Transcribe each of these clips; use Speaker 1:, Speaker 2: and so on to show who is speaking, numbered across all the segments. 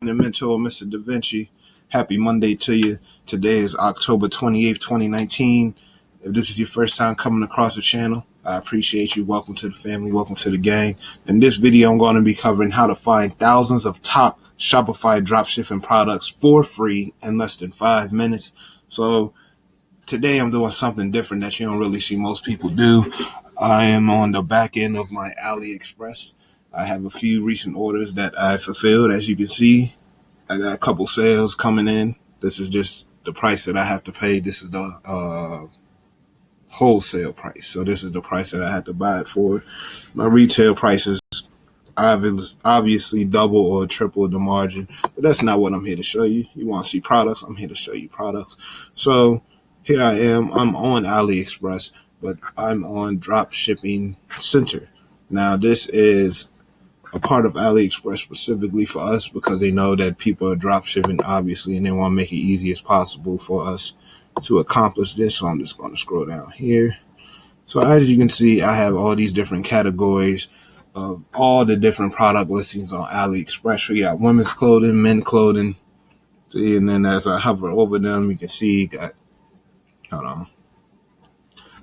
Speaker 1: The mentor, Mr. Da Vinci. Happy Monday to you. Today is October 28th, 2019. If this is your first time coming across the channel, I appreciate you. Welcome to the family. Welcome to the gang. In this video, I'm going to be covering how to find thousands of top Shopify dropshipping products for free in less than 5 minutes. So today I'm doing something different that you don't really see most people do. I am on the back end of my AliExpress. I have a few recent orders that I fulfilled. As you can see, I got a couple sales coming in. This is just the price that I have to pay. This is the wholesale price. So this is the price that I had to buy it for. My retail price is obviously double or triple the margin, but that's not what I'm here to show you. You want to see products? I'm here to show you products. So here I am. I'm on AliExpress, but I'm on Dropshipping Center. Now this is a part of AliExpress specifically for us because they know that people are drop shipping, obviously, and they want to make it easy as possible for us to accomplish this. So I'm just going to scroll down here. So as you can see, I have all these different categories of all the different product listings on AliExpress. We got women's clothing, men's clothing. See, and then as I hover over them, you can see hold on,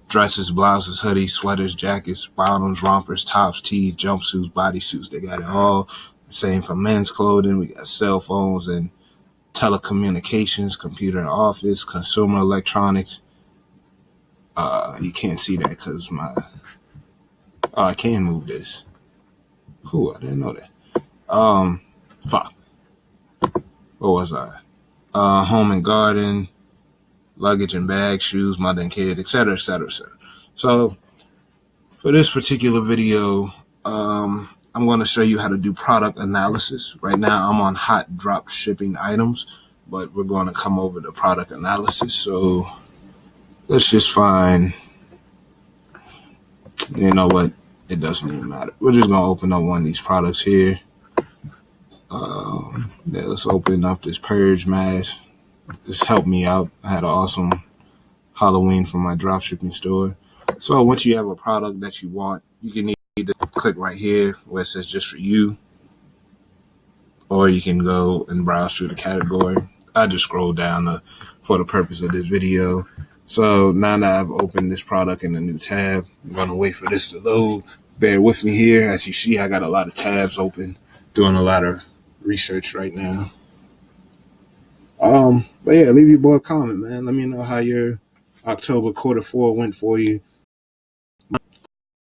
Speaker 1: dresses, blouses, hoodies, sweaters, jackets, bottoms, rompers, tops, tees, jumpsuits, bodysuits. They got it all. Same for men's clothing. We got cell phones and telecommunications, computer and office, consumer electronics. You can't see that because I can move this. Cool, I didn't know that. Fuck. What was I? Home and garden, luggage and bags, shoes, mother and kids, etc., etc., etc. So for this particular video, I'm going to show you how to do product analysis. Right now, I'm on hot drop shipping items, but we're going to come over to product analysis. So let's just find, you know what? It doesn't even matter. We're just going to open up one of these products here. Let's open up this purge mask. This helped me out. I had an awesome Halloween from my dropshipping store. So once you have a product that you want, you can either click right here where it says just for you, or you can go and browse through the category. I just scrolled down for the purpose of this video. So now that I've opened this product in a new tab, I'm going to wait for this to load. Bear with me here. As you see, I got a lot of tabs open, doing a lot of research right now. But yeah, leave your boy a comment, man. Let me know how your October Q4 went for you.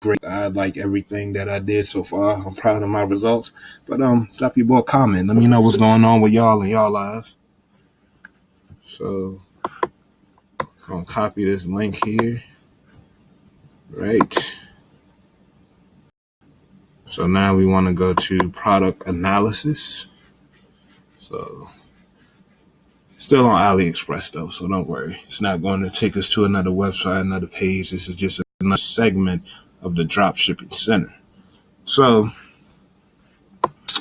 Speaker 1: Great. I like everything that I did so far. I'm proud of my results. But drop your boy a comment. Let me know what's going on with y'all and y'all lives. So I'm gonna copy this link here. Right. So now we want to go to product analysis. So still on AliExpress though, so don't worry. It's not going to take us to another website, another page. This is just another segment of the Dropshipping Center. So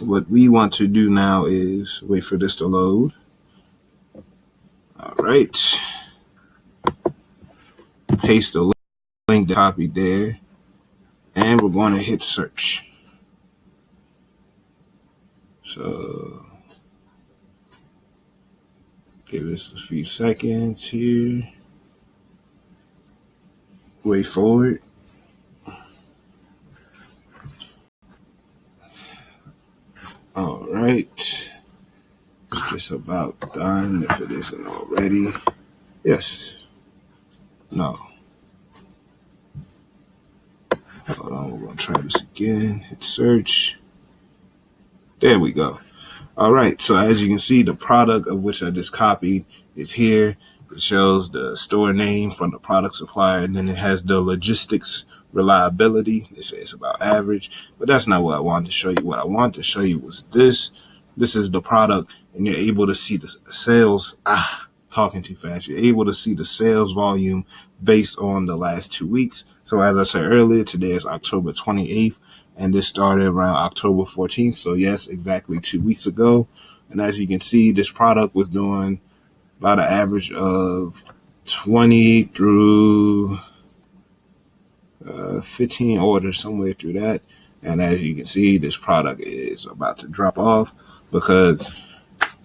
Speaker 1: what we want to do now is wait for this to load. All right. Paste the link copied there. And we're going to hit search. So give us a few seconds here. Wait for it. All right. It's just about done if it isn't already. Yes. No. Hold on, we're going to try this again. Hit search. There we go. All right, so as you can see, the product of which I just copied is here. It shows the store name from the product supplier, and then it has the logistics reliability. They say it's about average, but that's not what I wanted to show you. What I wanted to show you was this. This is the product, and you're able to see the sales. Talking too fast. You're able to see the sales volume based on the last 2 weeks. So as I said earlier, today is October 28th. And this started around October 14th. So yes, exactly 2 weeks ago. And as you can see, this product was doing about an average of 20 through 15 orders, somewhere through that. And as you can see, this product is about to drop off. because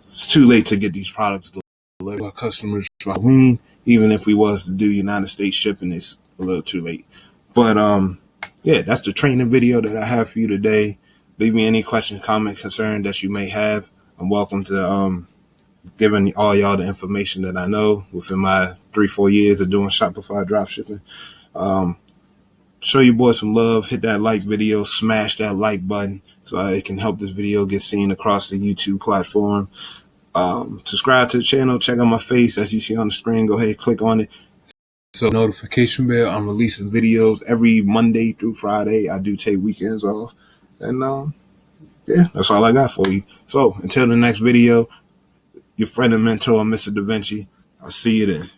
Speaker 1: it's too late to get these products delivered to our customers for Halloween. Even if we was to do United States shipping, it's a little too late. But yeah, that's the training video that I have for you today. Leave me any question, comment, concern that you may have. I'm welcome to giving all y'all the information that I know within my 3-4 years of doing Shopify dropshipping. Show your boy some love. Hit that like video. Smash that like button so it can help this video get seen across the YouTube platform. Subscribe to the channel. Check out my face as you see on the screen. Go ahead, click on it. So notification bell. I'm releasing videos every Monday through Friday. I do take weekends off. And yeah, that's all I got for you. So until the next video, your friend and mentor, Mr. Da Vinci. I'll see you then.